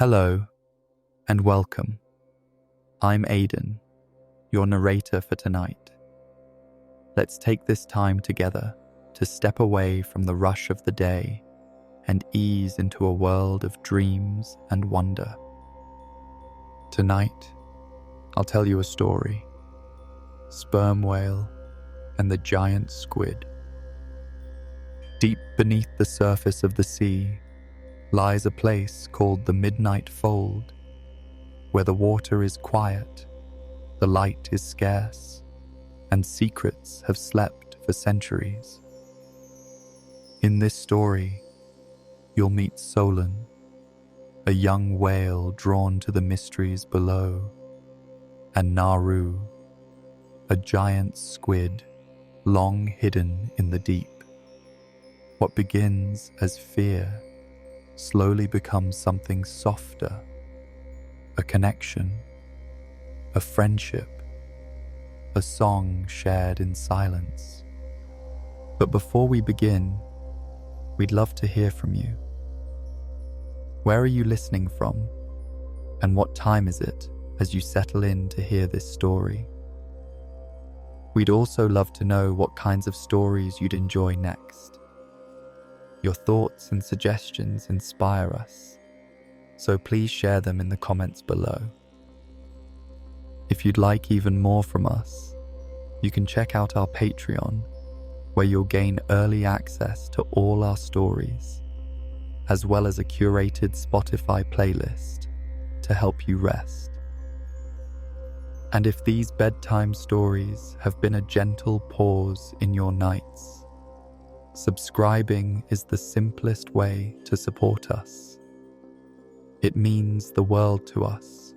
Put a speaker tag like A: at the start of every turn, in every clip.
A: Hello and welcome. I'm Aiden, your narrator for tonight. Let's take this time together to step away from the rush of the day and ease into a world of dreams and wonder. Tonight, I'll tell you a story: Sperm Whale and the Giant Squid. Deep beneath the surface of the sea lies a place called the Midnight Fold, where the water is quiet, the light is scarce, and secrets have slept for centuries. In this story, you'll meet Solen, a young whale drawn to the mysteries below, and Naru, a giant squid long hidden in the deep. What begins as fear slowly becomes something softer, a connection, a friendship, a song shared in silence. But before we begin, we'd love to hear from you. Where are you listening from, and what time is it as you settle in to hear this story? We'd also love to know what kinds of stories you'd enjoy next. Your thoughts and suggestions inspire us, so please share them in the comments below. If you'd like even more from us, you can check out our Patreon, where you'll gain early access to all our stories, as well as a curated Spotify playlist to help you rest. And if these bedtime stories have been a gentle pause in your nights, subscribing is the simplest way to support us. It means the world to us,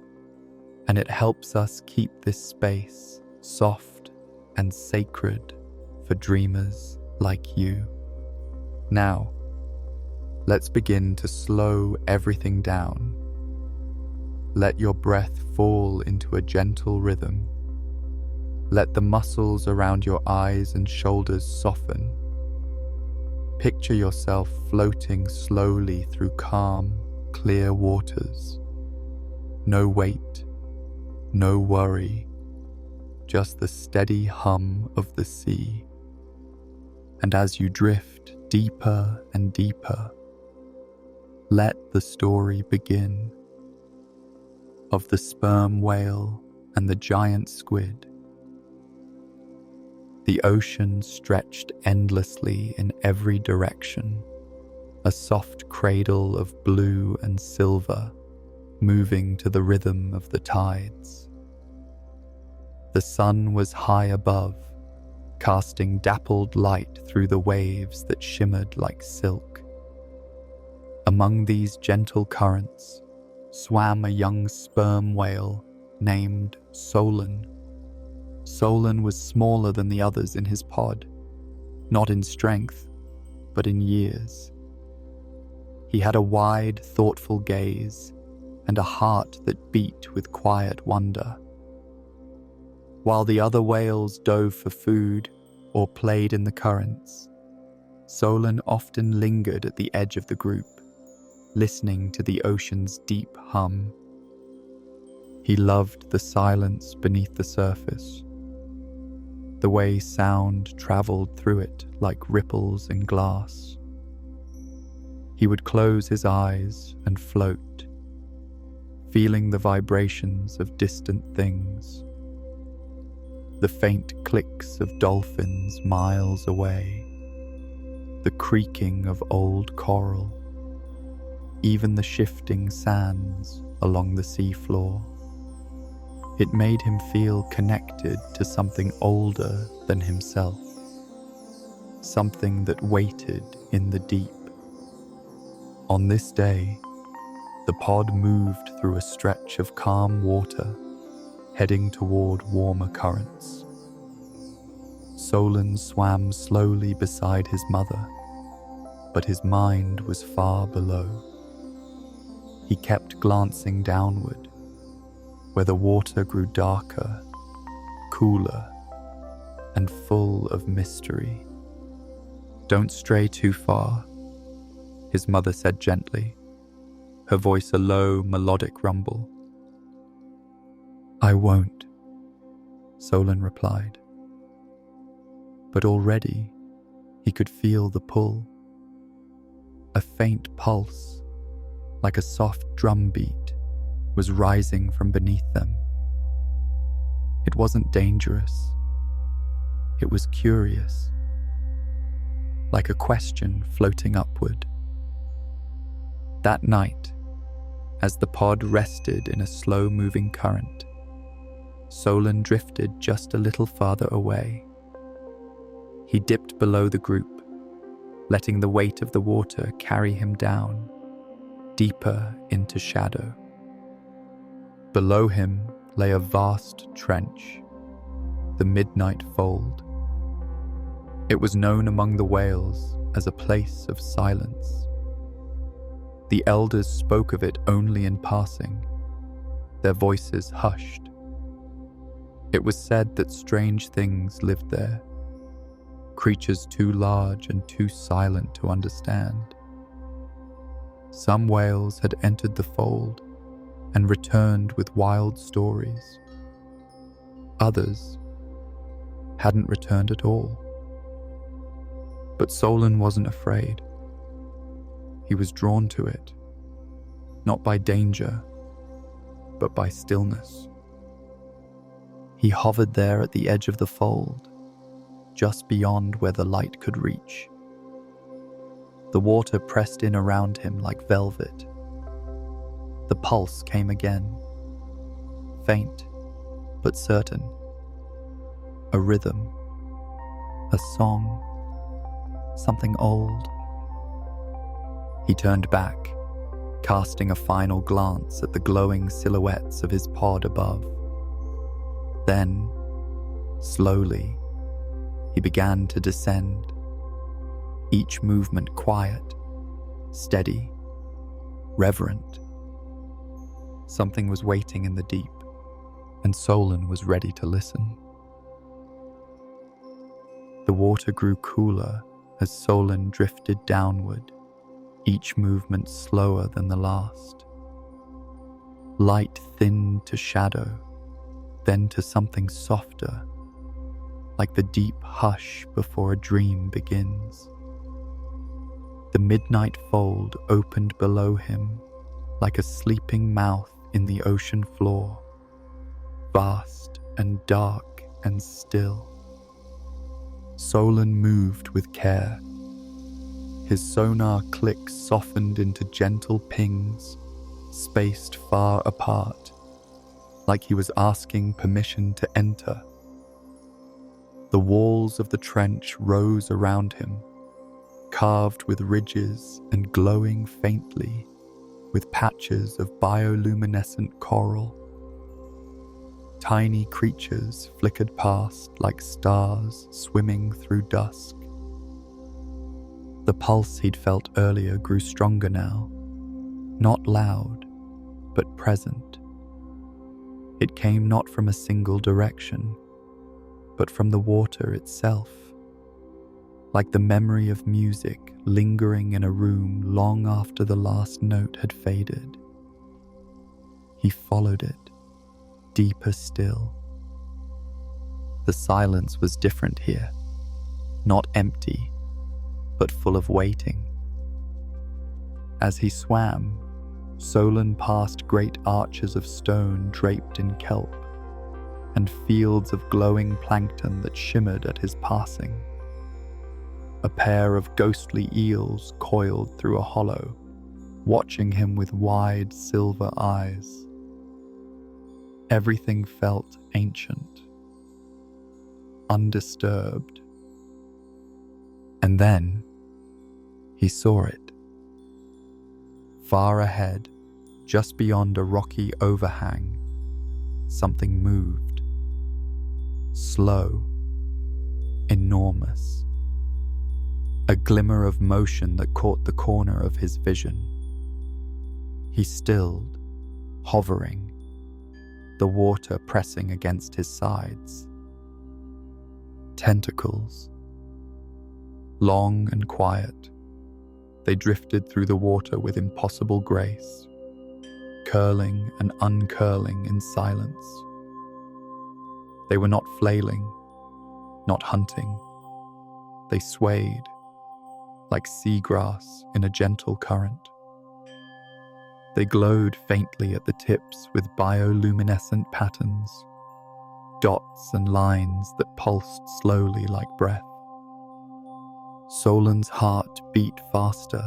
A: and it helps us keep this space soft and sacred for dreamers like you. Now, let's begin to slow everything down. Let your breath fall into a gentle rhythm. Let the muscles around your eyes and shoulders soften. Picture yourself floating slowly through calm, clear waters. No weight, no worry, just the steady hum of the sea. And as you drift deeper and deeper, let the story begin of the sperm whale and the giant squid. The ocean stretched endlessly in every direction, a soft cradle of blue and silver, moving to the rhythm of the tides. The sun was high above, casting dappled light through the waves that shimmered like silk. Among these gentle currents swam a young sperm whale named Solen. Solen was smaller than the others in his pod, not in strength, but in years. He had a wide, thoughtful gaze and a heart that beat with quiet wonder. While the other whales dove for food or played in the currents, Solen often lingered at the edge of the group, listening to the ocean's deep hum. He loved the silence beneath the surface, the way sound traveled through it like ripples in glass. He would close his eyes and float, feeling the vibrations of distant things, the faint clicks of dolphins miles away, the creaking of old coral, even the shifting sands along the seafloor. It made him feel connected to something older than himself, something that waited in the deep. On this day, the pod moved through a stretch of calm water, heading toward warmer currents. Solen swam slowly beside his mother, but his mind was far below. He kept glancing downward, where the water grew darker, cooler, and full of mystery. "Don't stray too far," his mother said gently, her voice a low, melodic rumble. "I won't," Solen replied. But already he could feel the pull. A faint pulse, like a soft drum beat, was rising from beneath them. It wasn't dangerous. It was curious, like a question floating upward. That night, as the pod rested in a slow-moving current, Solen drifted just a little farther away. He dipped below the group, letting the weight of the water carry him down, deeper into shadow. Below him lay a vast trench, the Midnight Fold. It was known among the whales as a place of silence. The elders spoke of it only in passing, their voices hushed. It was said that strange things lived there, creatures too large and too silent to understand. Some whales had entered the fold and returned with wild stories. Others hadn't returned at all. But Solen wasn't afraid. He was drawn to it, not by danger, but by stillness. He hovered there at the edge of the fold, just beyond where the light could reach. The water pressed in around him like velvet. The pulse came again, faint but certain. A rhythm, a song, something old. He turned back, casting a final glance at the glowing silhouettes of his pod above. Then, slowly, he began to descend, each movement quiet, steady, reverent. Something was waiting in the deep, and Solen was ready to listen. The water grew cooler as Solen drifted downward, each movement slower than the last. Light thinned to shadow, then to something softer, like the deep hush before a dream begins. The midnight fold opened below him like a sleeping mouth in the ocean floor, vast and dark and still. Solen moved with care. His sonar clicks softened into gentle pings, spaced far apart, like he was asking permission to enter. The walls of the trench rose around him, carved with ridges and glowing faintly with patches of bioluminescent coral. Tiny creatures flickered past like stars swimming through dusk. The pulse he'd felt earlier grew stronger now, not loud, but present. It came not from a single direction, but from the water itself, like the memory of music lingering in a room long after the last note had faded. He followed it, deeper still. The silence was different here, not empty, but full of waiting. As he swam, Solen passed great arches of stone draped in kelp, and fields of glowing plankton that shimmered at his passing. A pair of ghostly eels coiled through a hollow, watching him with wide silver eyes. Everything felt ancient, undisturbed. And then he saw it. Far ahead, just beyond a rocky overhang, something moved. Slow, enormous. A glimmer of motion that caught the corner of his vision. He stilled, hovering, the water pressing against his sides. Tentacles. Long and quiet, they drifted through the water with impossible grace, curling and uncurling in silence. They were not flailing, not hunting. They swayed, like seagrass in a gentle current. They glowed faintly at the tips with bioluminescent patterns, dots and lines that pulsed slowly like breath. Solen's heart beat faster,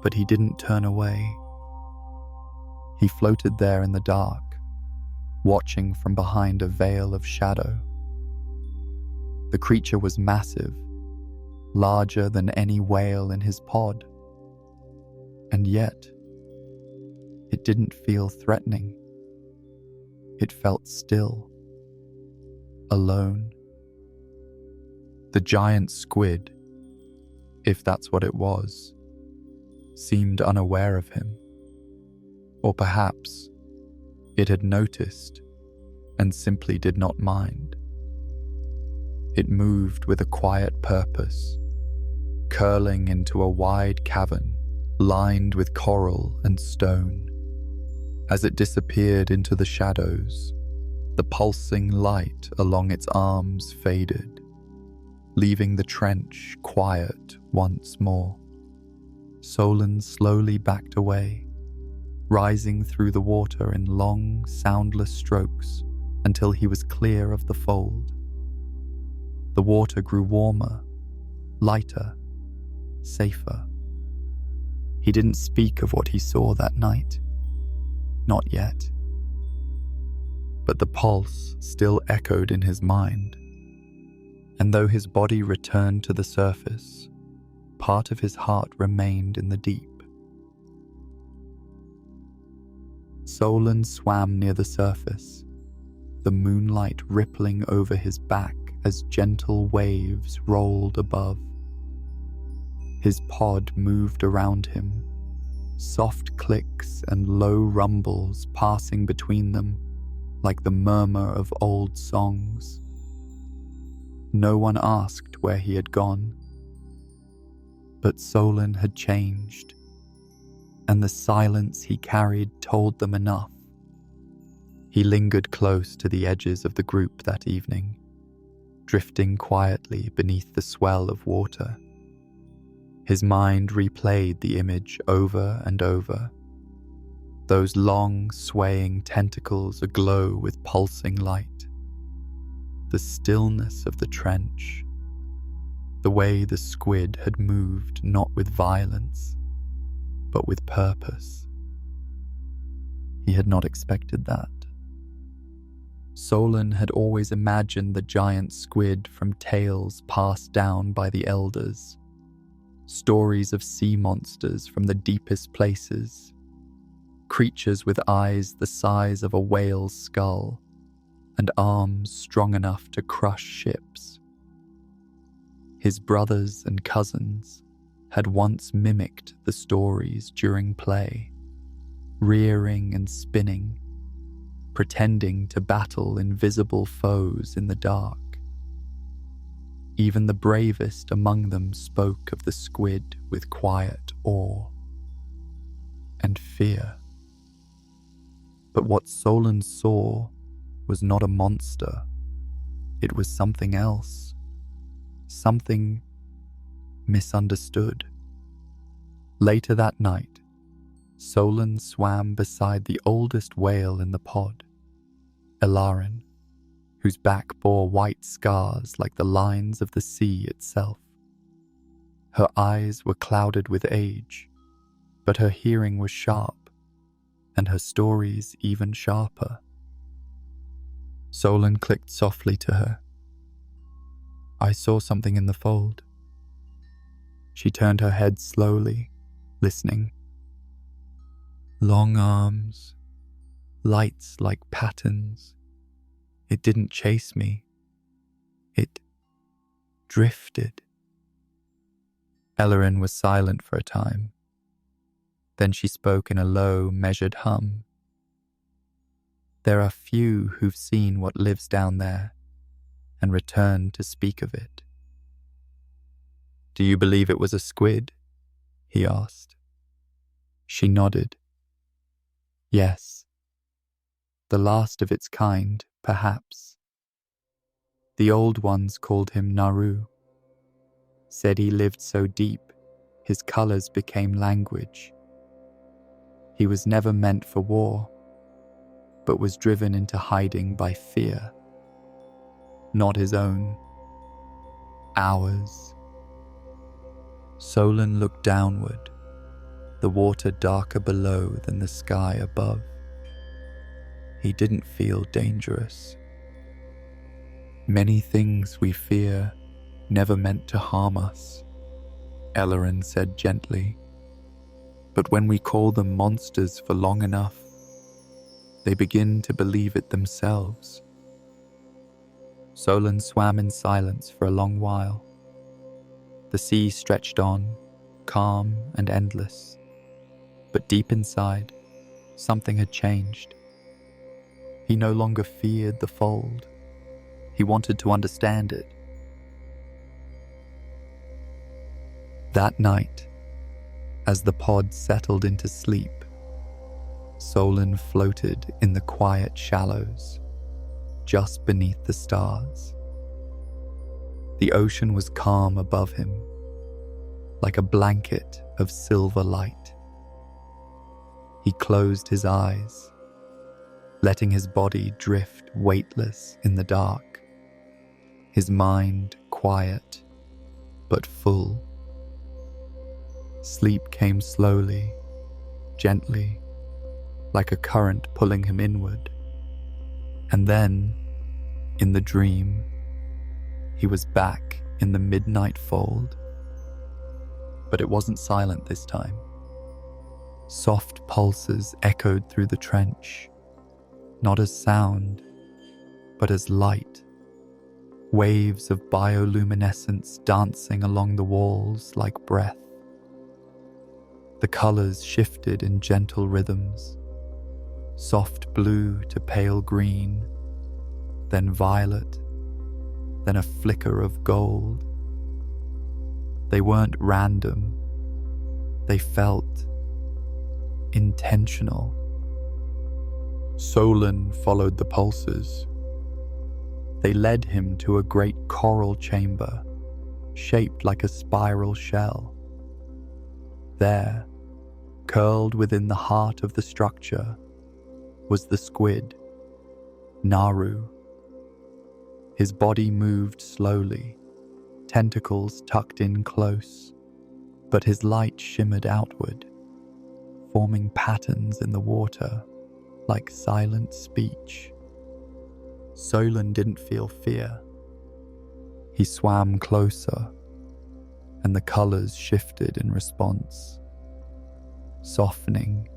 A: but he didn't turn away. He floated there in the dark, watching from behind a veil of shadow. The creature was massive, larger than any whale in his pod. And yet, it didn't feel threatening. It felt still, alone. The giant squid, if that's what it was, seemed unaware of him. Or perhaps it had noticed and simply did not mind. It moved with a quiet purpose, curling into a wide cavern lined with coral and stone. As it disappeared into the shadows, the pulsing light along its arms faded, leaving the trench quiet once more. Solen slowly backed away, rising through the water in long, soundless strokes until he was clear of the fold. The water grew warmer, lighter, safer. He didn't speak of what he saw that night. Not yet. But the pulse still echoed in his mind, and though his body returned to the surface, part of his heart remained in the deep. Solen swam near the surface, the moonlight rippling over his back as gentle waves rolled above. His pod moved around him, soft clicks and low rumbles passing between them like the murmur of old songs. No one asked where he had gone, but Solen had changed, and the silence he carried told them enough. He lingered close to the edges of the group that evening, drifting quietly beneath the swell of water. His mind replayed the image over and over, those long, swaying tentacles aglow with pulsing light, the stillness of the trench, the way the squid had moved not with violence, but with purpose. He had not expected that. Solen had always imagined the giant squid from tales passed down by the elders, stories of sea monsters from the deepest places, creatures with eyes the size of a whale's skull and arms strong enough to crush ships. His brothers and cousins had once mimicked the stories during play, rearing and spinning, pretending to battle invisible foes in the dark. Even the bravest among them spoke of the squid with quiet awe and fear. But what Solen saw was not a monster. It was something else, something misunderstood. Later that night, Solen swam beside the oldest whale in the pod, Elarin, whose back bore white scars like the lines of the sea itself. Her eyes were clouded with age, but her hearing was sharp, and her stories even sharper. Solen clicked softly to her. "I saw something in the fold." She turned her head slowly, listening. Long arms, lights like patterns. It didn't chase me. It drifted. Elarin was silent for a time. Then she spoke in a low, measured hum. "There are few who've seen what lives down there and returned to speak of it." "Do you believe it was a squid?" he asked. She nodded. Yes, the last of its kind, perhaps. The old ones called him Naru, said he lived so deep his colors became language. He was never meant for war, but was driven into hiding by fear. Not his own, ours. Solen looked downward, the water darker below than the sky above. He didn't feel dangerous. Many things we fear never meant to harm us, Ellerin said gently. But when we call them monsters for long enough, they begin to believe it themselves. Solen swam in silence for a long while. The sea stretched on, calm and endless. But deep inside, something had changed. He no longer feared the fold. He wanted to understand it. That night, as the pod settled into sleep, Solen floated in the quiet shallows, just beneath the stars. The ocean was calm above him, like a blanket of silver light. He closed his eyes, letting his body drift weightless in the dark, his mind quiet but full. Sleep came slowly, gently, like a current pulling him inward. And then, in the dream, he was back in the midnight fold. But it wasn't silent this time. Soft pulses echoed through the trench, not as sound, but as light. Waves of bioluminescence dancing along the walls like breath. The colors shifted in gentle rhythms, soft blue to pale green, then violet, then a flicker of gold. They weren't random. They felt intentional. Solen followed the pulses. They led him to a great coral chamber, shaped like a spiral shell. There, curled within the heart of the structure, was the squid, Naru. His body moved slowly, tentacles tucked in close, but his light shimmered outward, forming patterns in the water like silent speech. Solen didn't feel fear. He swam closer, and the colors shifted in response, softening,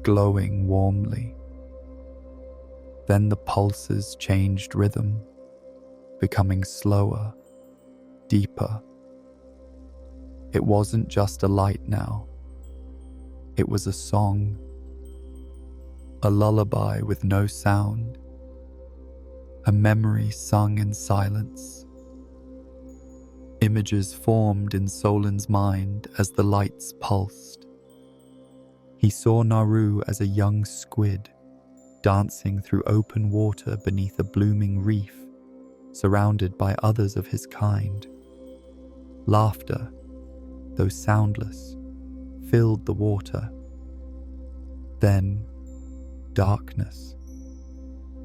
A: glowing warmly. Then the pulses changed rhythm, becoming slower, deeper. It wasn't just a light now. It was a song, a lullaby with no sound, a memory sung in silence. Images formed in Solen's mind as the lights pulsed. He saw Naru as a young squid, dancing through open water beneath a blooming reef, surrounded by others of his kind. Laughter, though soundless, filled the water. Then, darkness,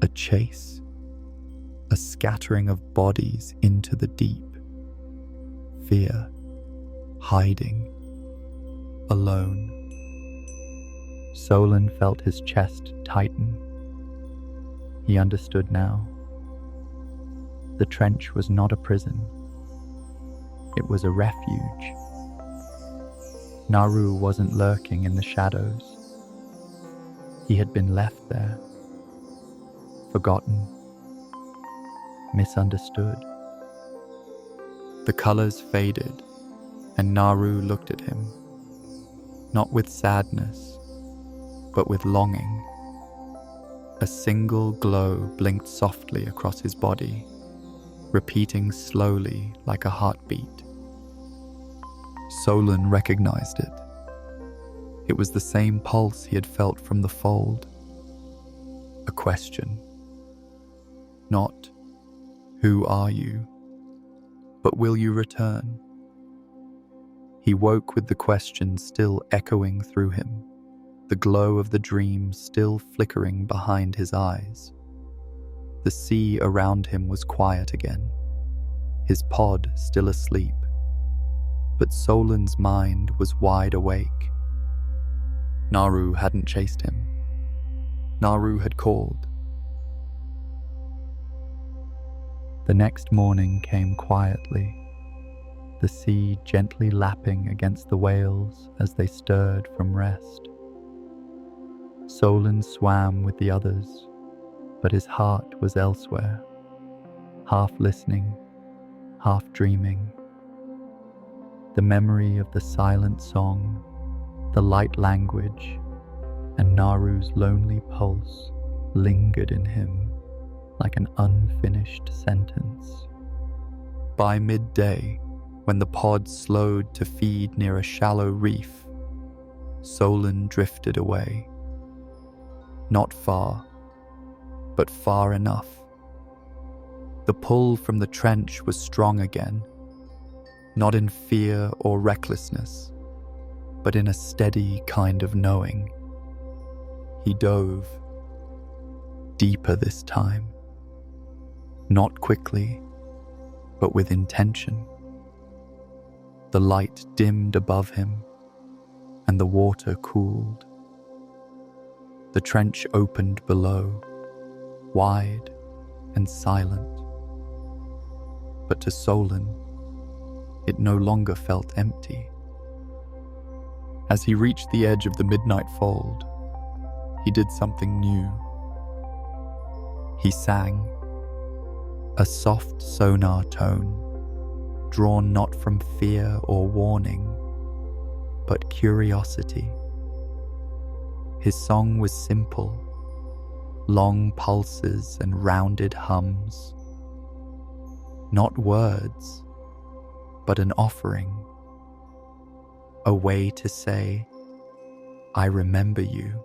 A: a chase, a scattering of bodies into the deep. Fear, hiding, alone. Solen felt his chest tighten. He understood now. The trench was not a prison. It was a refuge. Naru wasn't lurking in the shadows. He had been left there, forgotten, misunderstood. The colors faded, and Naru looked at him, not with sadness, but with longing. A single glow blinked softly across his body, repeating slowly like a heartbeat. Solen recognized it. It was the same pulse he had felt from the fold. A question. Not, "Who are you?" but "Will you return?" He woke with the question still echoing through him, the glow of the dream still flickering behind his eyes. The sea around him was quiet again, his pod still asleep, but Solen's mind was wide awake. Naru hadn't chased him. Naru had called. The next morning came quietly, the sea gently lapping against the whales as they stirred from rest. Solen swam with the others, but his heart was elsewhere, half listening, half dreaming. The memory of the silent song, the light language, and Naru's lonely pulse lingered in him like an unfinished sentence. By midday, when the pod slowed to feed near a shallow reef, Solen drifted away. Not far, but far enough. The pull from the trench was strong again, not in fear or recklessness, but in a steady kind of knowing. He dove, deeper this time. Not quickly, but with intention. The light dimmed above him, and the water cooled. The trench opened below, wide and silent. But to Solen, it no longer felt empty. As he reached the edge of the midnight fold, he did something new. He sang, a soft sonar tone, drawn not from fear or warning, but curiosity. His song was simple, long pulses and rounded hums. Not words, but an offering. A way to say, "I remember you."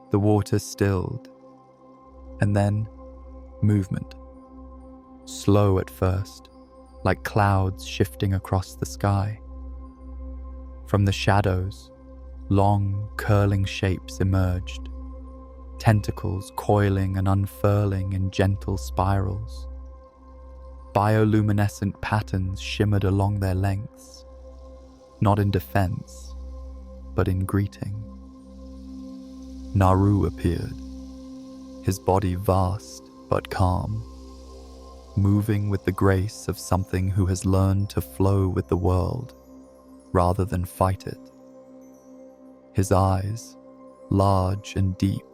A: The water stilled, and then movement. Slow at first, like clouds shifting across the sky. From the shadows, long, curling shapes emerged, tentacles coiling and unfurling in gentle spirals. Bioluminescent patterns shimmered along their lengths, not in defense, but in greeting. Naru appeared, his body vast but calm, moving with the grace of something who has learned to flow with the world rather than fight it. His eyes, large and deep,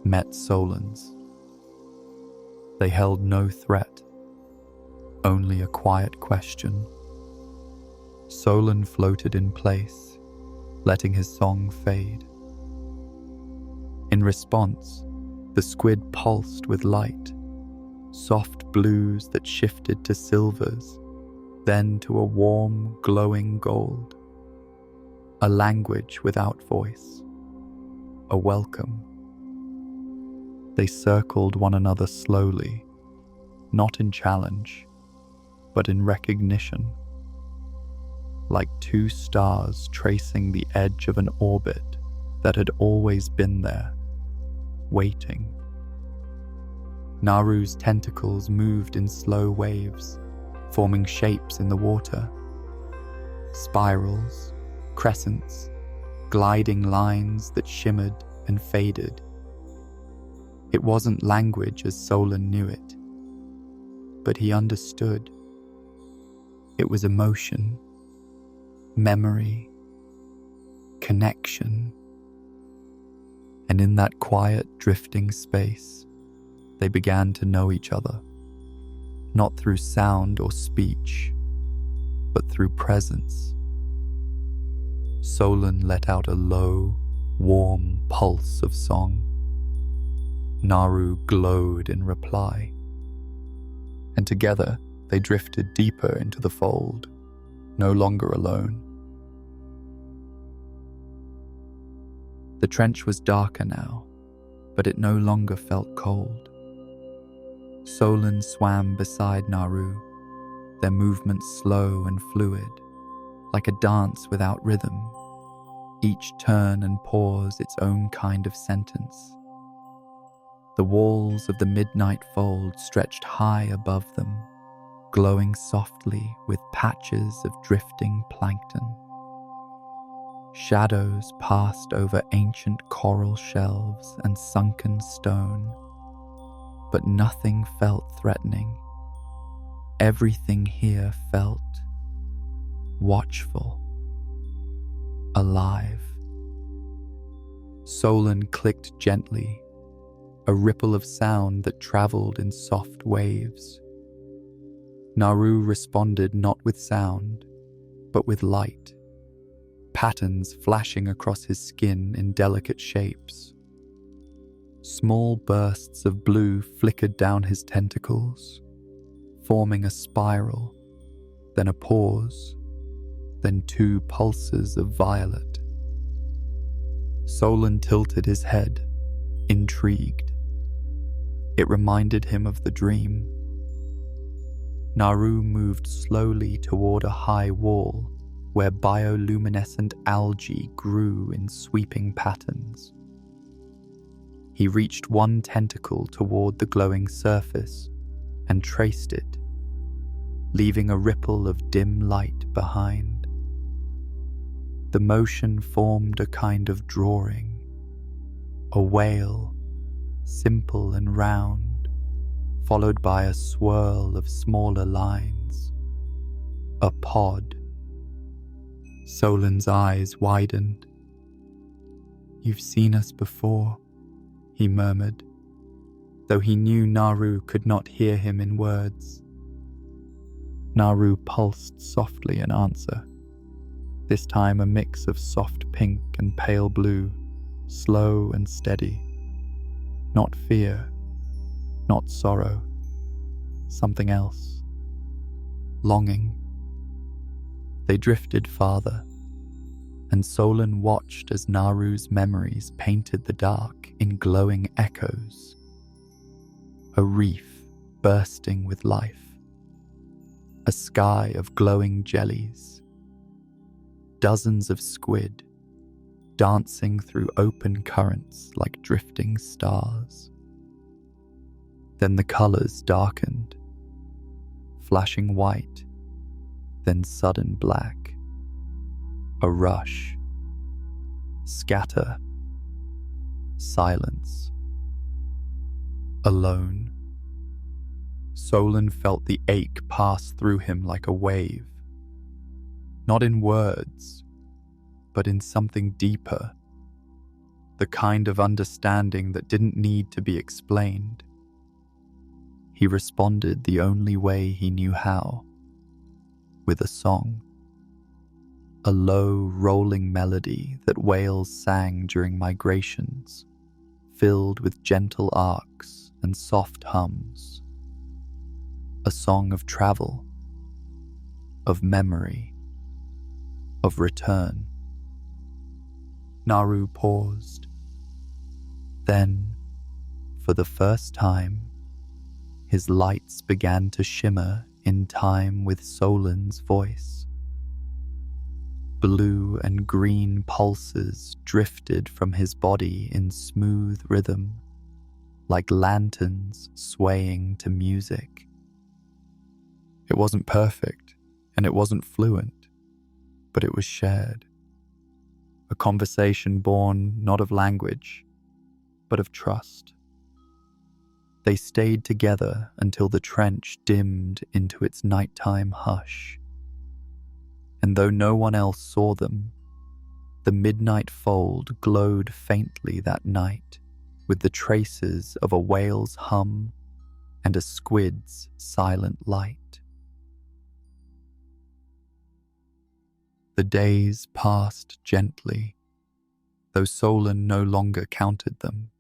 A: met Solen's. They held no threat, only a quiet question. Solen floated in place, letting his song fade. In response, the squid pulsed with light, soft blues that shifted to silvers, then to a warm, glowing gold. A language without voice, a welcome. They circled one another slowly, not in challenge, but in recognition, like two stars tracing the edge of an orbit that had always been there, waiting. Naru's tentacles moved in slow waves, forming shapes in the water. Spirals, crescents, gliding lines that shimmered and faded. It wasn't language as Solen knew it, but he understood. It was emotion, memory, connection. And in that quiet, drifting space, they began to know each other, not through sound or speech, but through presence. Solen let out a low, warm pulse of song. Naru glowed in reply, and together they drifted deeper into the fold, no longer alone. The trench was darker now, but it no longer felt cold. Solen swam beside Naru, their movements slow and fluid, like a dance without rhythm, each turn and pause its own kind of sentence. The walls of the midnight fold stretched high above them, glowing softly with patches of drifting plankton. Shadows passed over ancient coral shelves and sunken stone, but nothing felt threatening. Everything here felt watchful, alive. Solen clicked gently, a ripple of sound that traveled in soft waves. Naru responded not with sound, but with light, patterns flashing across his skin in delicate shapes. Small bursts of blue flickered down his tentacles, forming a spiral, then a pause, then two pulses of violet. Solen tilted his head, intrigued. It reminded him of the dream. Naru moved slowly toward a high wall where bioluminescent algae grew in sweeping patterns. He reached one tentacle toward the glowing surface and traced it, leaving a ripple of dim light behind. The motion formed a kind of drawing, a whale, simple and round, followed by a swirl of smaller lines. A pod. Solen's eyes widened. "You've seen us before," he murmured, though he knew Naru could not hear him in words. Naru pulsed softly in answer, this time a mix of soft pink and pale blue, slow and steady. Not fear, not sorrow, something else. Longing. They drifted farther, and Solen watched as Naru's memories painted the dark in glowing echoes. A reef bursting with life. A sky of glowing jellies. Dozens of squid dancing through open currents like drifting stars. Then the colors darkened, flashing white, then sudden black. A rush. Scatter. Silence. Alone. Solen felt the ache pass through him like a wave. Not in words, but in something deeper. The kind of understanding that didn't need to be explained. He responded the only way he knew how, with a song. A low, rolling melody that whales sang during migrations, filled with gentle arcs and soft hums. A song of travel, of memory, of return. Naru paused. Then, for the first time, his lights began to shimmer in time with Solen's voice. Blue and green pulses drifted from his body in smooth rhythm, like lanterns swaying to music. It wasn't perfect, and it wasn't fluent, but it was shared. A conversation born not of language, but of trust. They stayed together until the trench dimmed into its nighttime hush. And though no one else saw them, the midnight fold glowed faintly that night with the traces of a whale's hum and a squid's silent light. The days passed gently, though Solen no longer counted them.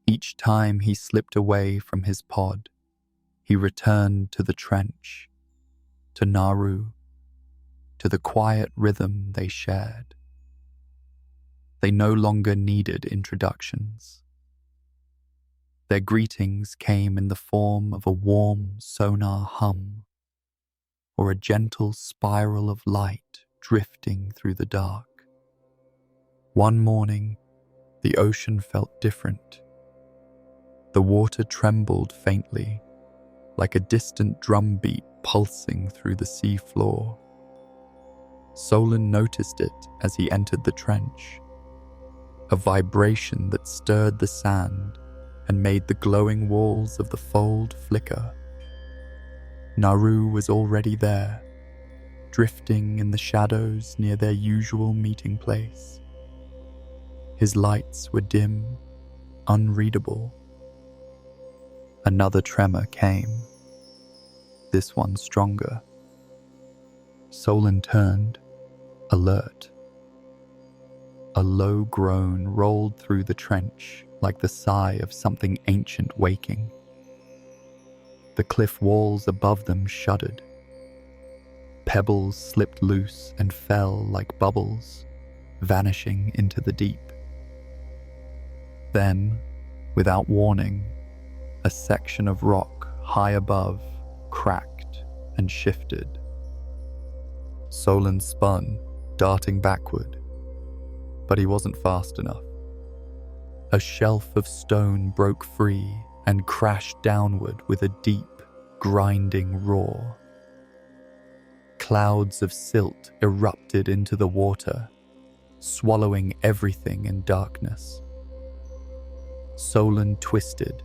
A: Each time he slipped away from his pod, he returned to the trench, to Naru, to the quiet rhythm they shared. They no longer needed introductions. Their greetings came in the form of a warm sonar hum or a gentle spiral of light drifting through the dark. One morning, the ocean felt different. The water trembled faintly, like a distant drumbeat pulsing through the sea floor. Solen noticed it as he entered the trench, a vibration that stirred the sand and made the glowing walls of the fold flicker. Naru was already there, drifting in the shadows near their usual meeting place. His lights were dim, unreadable. Another tremor came, this one stronger. Solen turned, alert. A low groan rolled through the trench like the sigh of something ancient waking. The cliff walls above them shuddered. Pebbles slipped loose and fell like bubbles, vanishing into the deep. Then, without warning, a section of rock high above cracked and shifted. Solen spun, darting backward, but he wasn't fast enough. A shelf of stone broke free and crashed downward with a deep, grinding roar. Clouds of silt erupted into the water, swallowing everything in darkness. Solen twisted,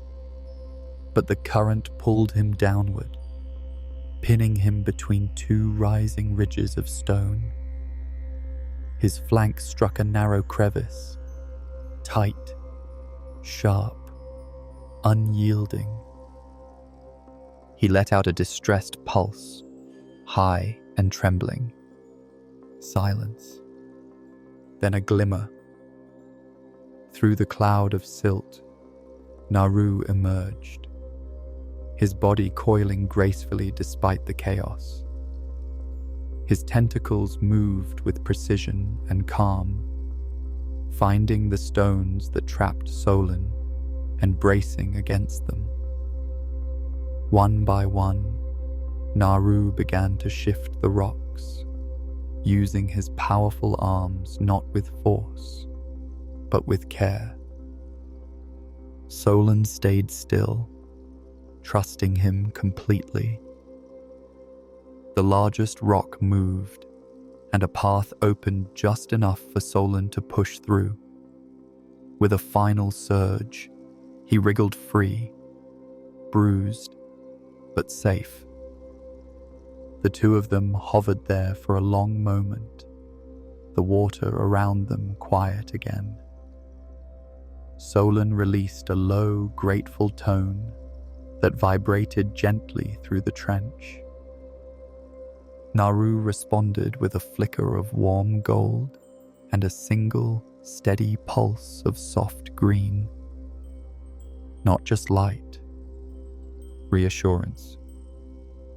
A: but the current pulled him downward, pinning him between two rising ridges of stone. His flank struck a narrow crevice, tight, sharp, unyielding. He let out a distressed pulse, high and trembling. Silence. Then a glimmer. Through the cloud of silt, Naru emerged, his body coiling gracefully despite the chaos. His tentacles moved with precision and calm, finding the stones that trapped Solen and bracing against them. One by one, Naru began to shift the rocks, using his powerful arms not with force, but with care. Solen stayed still, trusting him completely. The largest rock moved, and a path opened just enough for Solen to push through. With a final surge, he wriggled free, bruised, but safe. The two of them hovered there for a long moment, the water around them quiet again. Solen released a low, grateful tone that vibrated gently through the trench. Naru responded with a flicker of warm gold and a single, steady pulse of soft green. Not just light, reassurance.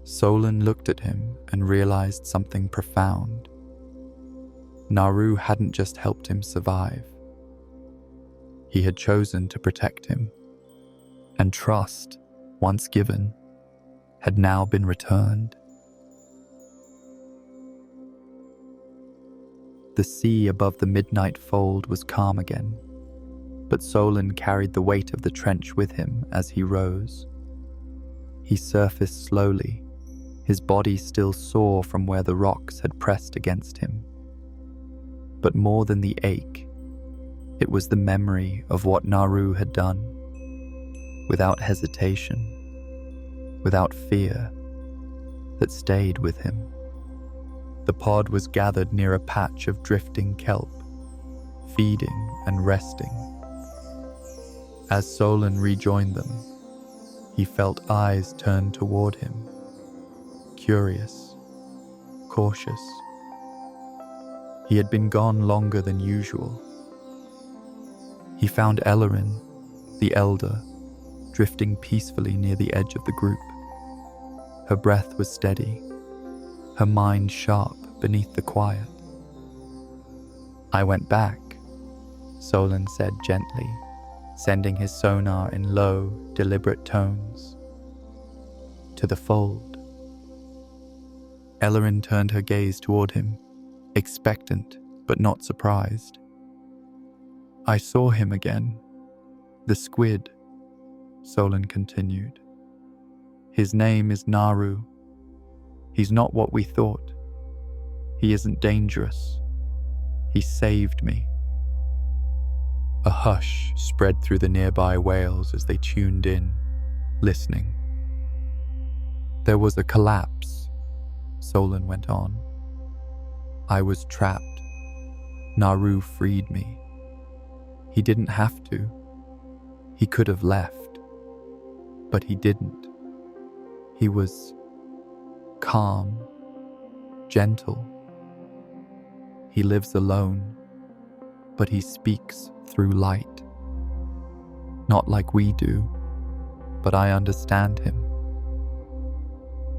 A: Solen looked at him and realized something profound. Naru hadn't just helped him survive. He had chosen to protect him, and trust, once given, had now been returned. The sea above the midnight fold was calm again, but Solen carried the weight of the trench with him as he rose. He surfaced slowly, his body still sore from where the rocks had pressed against him. But more than the ache, it was the memory of what Naru had done, without hesitation, without fear, that stayed with him. The pod was gathered near a patch of drifting kelp, feeding and resting. As Solen rejoined them, he felt eyes turn toward him, curious, cautious. He had been gone longer than usual. He found Ellerin, the elder, drifting peacefully near the edge of the group. Her breath was steady, her mind sharp beneath the quiet. "I went back," Solen said gently, sending his sonar in low, deliberate tones. To the fold. Ellerin turned her gaze toward him, expectant but not surprised. I saw him again. The squid, Solen continued. His name is Naru. He's not what we thought. He isn't dangerous. He saved me. A hush spread through the nearby whales as they tuned in, listening. There was a collapse, Solen went on. I was trapped. Naru freed me. He didn't have to. He could have left, but he didn't. He was calm, gentle. He lives alone, but he speaks through light. Not like we do, but I understand him.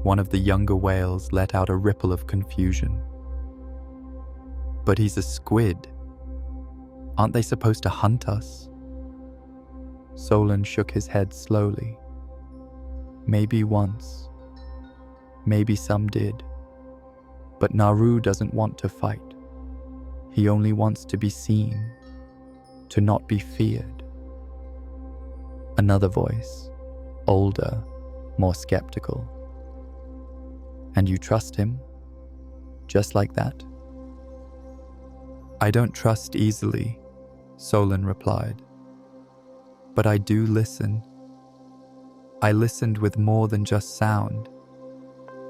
A: One of the younger whales let out a ripple of confusion. But he's a squid. Aren't they supposed to hunt us? Solen shook his head slowly. Maybe once. Maybe some did. But Naru doesn't want to fight. He only wants to be seen, to not be feared. Another voice, older, more skeptical. And you trust him? Just like that? I don't trust easily, Solen replied. But I do listen. I listened with more than just sound.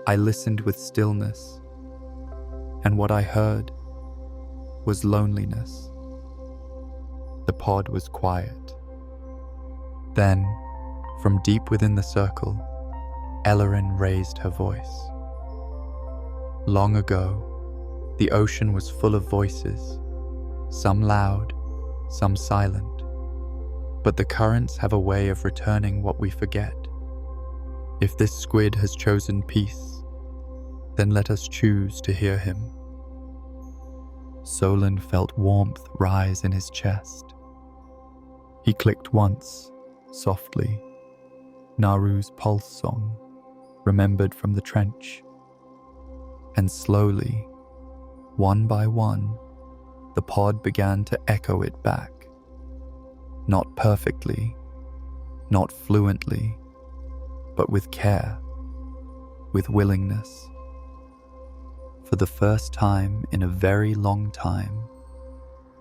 A: I listened with stillness. And what I heard was loneliness. The pod was quiet. Then, from deep within the circle, Ellerin raised her voice. Long ago, the ocean was full of voices, some loud, some silent. But the currents have a way of returning what we forget. If this squid has chosen peace, then let us choose to hear him. Solen felt warmth rise in his chest. He clicked once, softly, Naru's pulse song, remembered from the trench. And slowly, one by one, the pod began to echo it back. Not perfectly, not fluently, but with care, with willingness. For the first time in a very long time,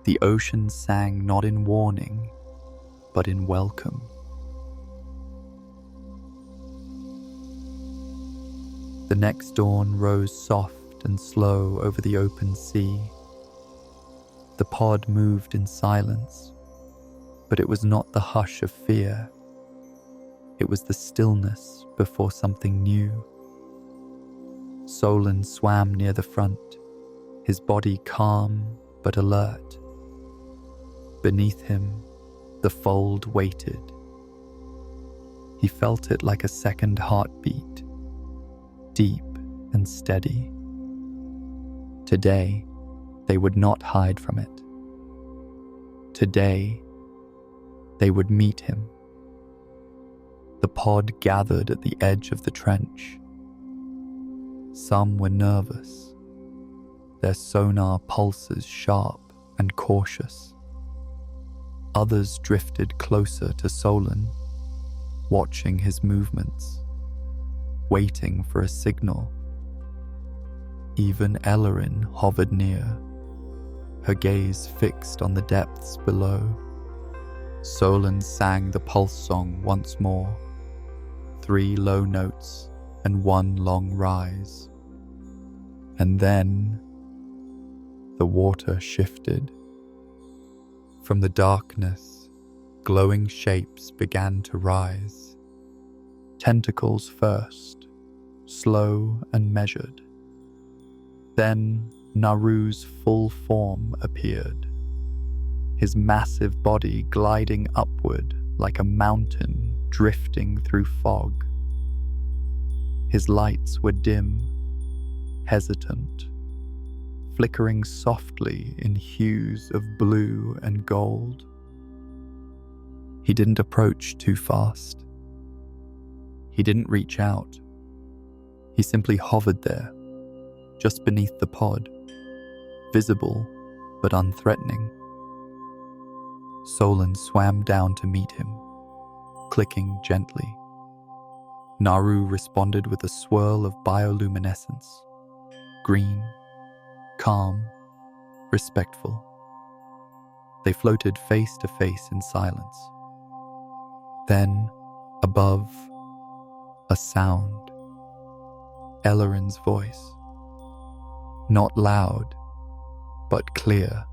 A: the ocean sang not in warning, but in welcome. The next dawn rose soft and slow over the open sea. The pod moved in silence, but it was not the hush of fear. It was the stillness before something new. Solen swam near the front, his body calm but alert. Beneath him, the fold waited. He felt it like a second heartbeat, deep and steady. Today, they would not hide from it. Today, they would meet him. The pod gathered at the edge of the trench. Some were nervous, their sonar pulses sharp and cautious. Others drifted closer to Solen, watching his movements, waiting for a signal. Even Ellerin hovered near, her gaze fixed on the depths below. Solen sang the pulse song once more, 3 low notes and 1 long rise. And then the water shifted. From the darkness, glowing shapes began to rise. Tentacles first, slow and measured. Then Naru's full form appeared, his massive body gliding upward like a mountain drifting through fog. His lights were dim, hesitant, flickering softly in hues of blue and gold. He didn't approach too fast. He didn't reach out. He simply hovered there, just beneath the pod, visible but unthreatening. Solen swam down to meet him, clicking gently. Naru responded with a swirl of bioluminescence, green, calm, respectful. They floated face to face in silence. Then, above, a sound. Elleren's voice. Not loud, but clear.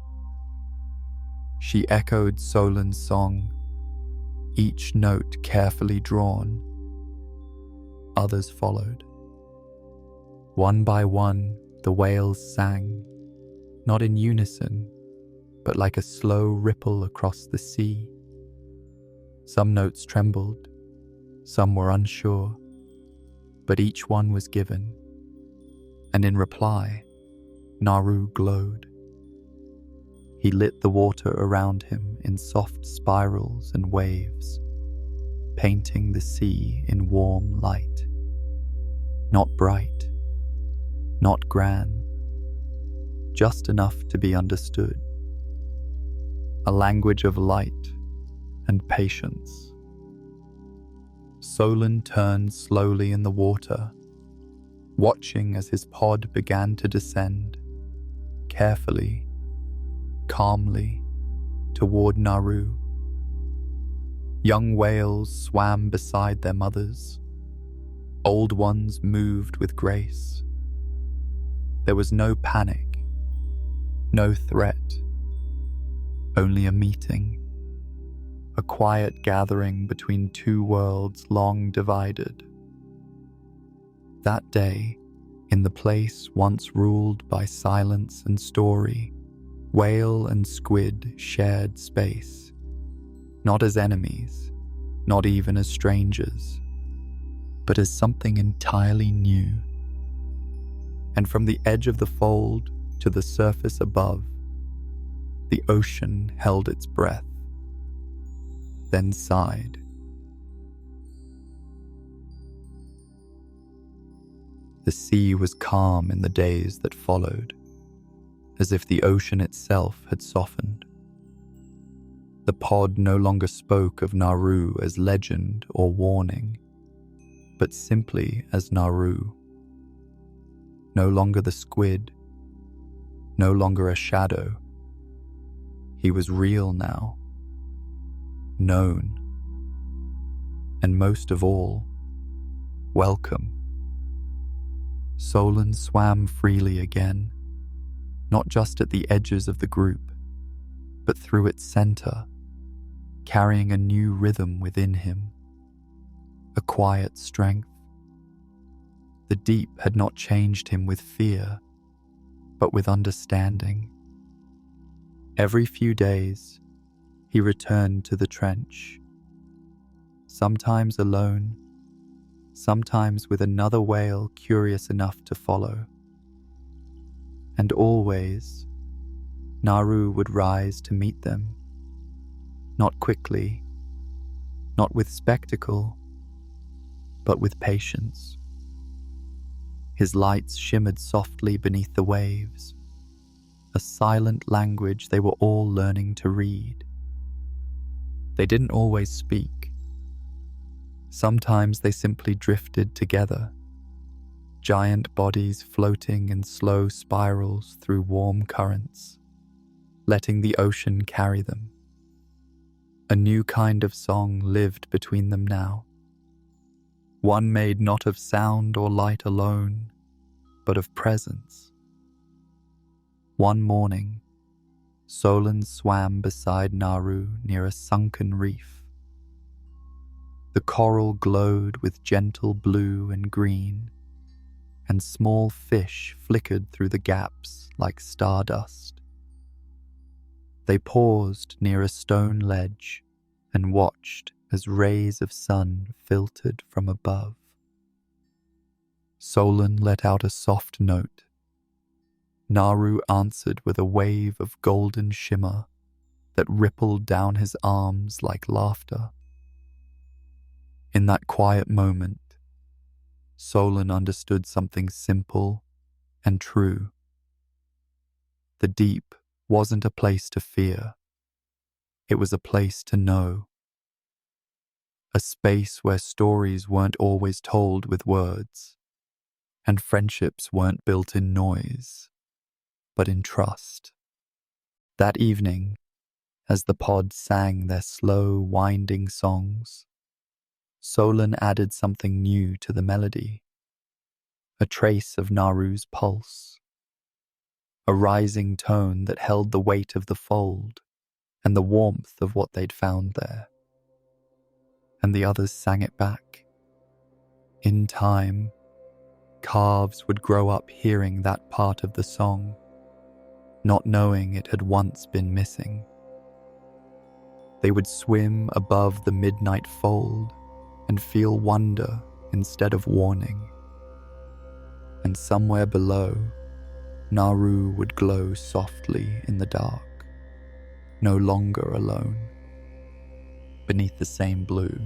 A: She echoed Solen's song, each note carefully drawn. Others followed. One by one, the whales sang, not in unison, but like a slow ripple across the sea. Some notes trembled, some were unsure, but each one was given, and in reply, Naru glowed. He lit the water around him in soft spirals and waves, painting the sea in warm light. Not bright, not grand, just enough to be understood. A language of light and patience. Solen turned slowly in the water, watching as his pod began to descend, carefully, calmly, toward Naru. Young whales swam beside their mothers. Old ones moved with grace. There was no panic, no threat, only a meeting, a quiet gathering between two worlds long divided. That day, in the place once ruled by silence and story, whale and squid shared space, not as enemies, not even as strangers, but as something entirely new. And from the edge of the fold to the surface above, the ocean held its breath, then sighed. The sea was calm in the days that followed, as if the ocean itself had softened. The pod no longer spoke of Naru as legend or warning, but simply as Naru. No longer the squid, no longer a shadow. He was real now, known, and most of all, welcome. Solen swam freely again, not just at the edges of the group, but through its center, carrying a new rhythm within him, a quiet strength. The deep had not changed him with fear, but with understanding. Every few days, he returned to the trench, sometimes alone, sometimes with another whale curious enough to follow. And always, Naru would rise to meet them, not quickly, not with spectacle, but with patience. His lights shimmered softly beneath the waves, a silent language they were all learning to read. They didn't always speak. Sometimes they simply drifted together, giant bodies floating in slow spirals through warm currents, letting the ocean carry them. A new kind of song lived between them now, one made not of sound or light alone, but of presence. One morning, Solen swam beside Naru near a sunken reef. The coral glowed with gentle blue and green, and small fish flickered through the gaps like stardust. They paused near a stone ledge and watched as rays of sun filtered from above. Solen let out a soft note, Naru answered with a wave of golden shimmer that rippled down his arms like laughter. In that quiet moment, Solen understood something simple and true. The deep wasn't a place to fear. It was a place to know. A space where stories weren't always told with words, and friendships weren't built in noise, but in trust. That evening, as the pod sang their slow, winding songs, Solen added something new to the melody. A trace of Naru's pulse. A rising tone that held the weight of the fold and the warmth of what they'd found there. And the others sang it back. In time, calves would grow up hearing that part of the song, not knowing it had once been missing. They would swim above the midnight fold and feel wonder instead of warning. And somewhere below, Naru would glow softly in the dark, no longer alone, beneath the same blue.